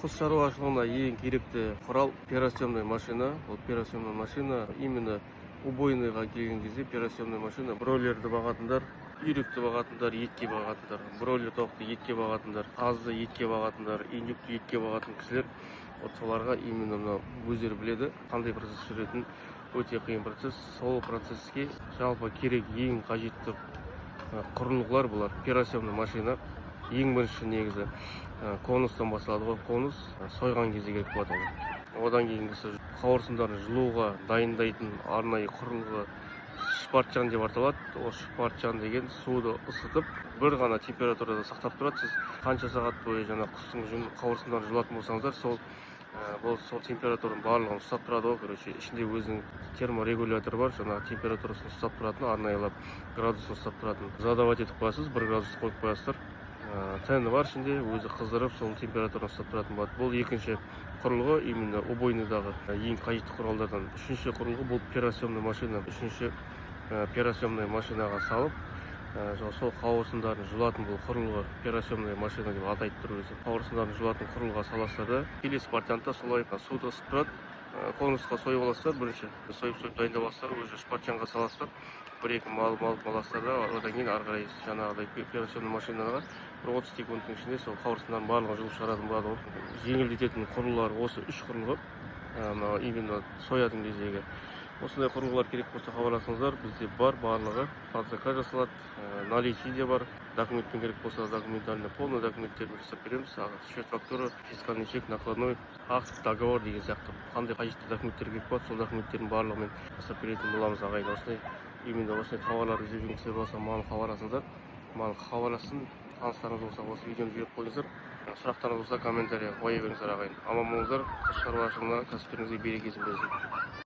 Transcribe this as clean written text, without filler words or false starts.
құс шаруашылығына ең керекті құрал перосъемная машина. Ол перосъемная машина именно убойныйға келген кезде перосъемная машина бройлерді бағатындар, үйректі бағатындар, етке бағатындар, бройлер тоқты етке бағатындар, қазды етке бағатындар, индюкті етке бағатын кісілер, вот соларға именно мынау өздері біледі қандай процесс жүретін. Өте қиын процесс. Сол процесске жалпы керек ең қажетті құрылғылар бұлар. Перосъемная машина ең бірінші негізі конустан басталады ғой. Конус сойған кезде керек болады. Одан кейінгісі қауырсындарын жылуға дайындайтын арнайы құрылғы шпартжан деп аталады. Ол шпартжан деген суды ысытып, бір ғана температурада сақтап тұрады. Сіз қанша сағат бойы жаңа құстың қауырсындарын жылатын болсаңыздар, сол температураның барлығын ұстап тұрады ғой. Короче, ішінде өзінің терморегуляторы бар, жаңа температурасын ұстап тұратын, арнайылап градусын ұстап тұратын. Задавать етіп қоясыз, 1 градус қойып қоясыздар. Тәні бар ішінде, өзі қыздырып, сол температурасын ұстап тұратын болады. Бұл екінші құрылғы, именно убойныйдағы ең қажетті құралдардан. Үшінші құрылғы бұл перосъемная машина. Үшінші перосъемная машинаға салып, сол қауырсындарын жылатын бұл құрылғы перосъемная машина деп атайды тұр өзі. Қауырсындарын жылатын құрылғыға саласыздар да, келесі вариантта солай суды ысытып тұрады. Конусқа сойып аласыздар, бірінші сойып дайындап аласыздар, өзі шпартжанға саласыздар. 1-2 мал аласыздар да, одан кейін ары қарай жаңағыдай перосъемная машинаға 30 секундтың ішінде сол қауырсындардың барлығын жылып шығаратын болады. Жеңілдететін құрылғылар осы 3 құрылғы. Именно соятын кездегі осындай құрылғылар керек болса хабарласыңыздар, бізде бар барлығы. Под заказ жасалады, наличие де бар. Документпен керек болса документально полный документтерді жасап береміз. Счет фактура, фискальный чек, накладной акт, договор деген сияқты. Қандай қажетті документтер керек болады, сол документтердің барлығымен жасап беретін боламыз ағайын. Осындай именно осындай тауарлар іздеген кісілер болса, маған хабарласыңыздар. Маған хабарласын, таныстарыңыз болса, осы видеоны жіберіп қойыңыздар. Сұрақтарыңыз болса комментария қоя беріңіздер ағайын. Аман болыңыздар, құс шаруашылығына кәсіптеріңізге берекесін берсін.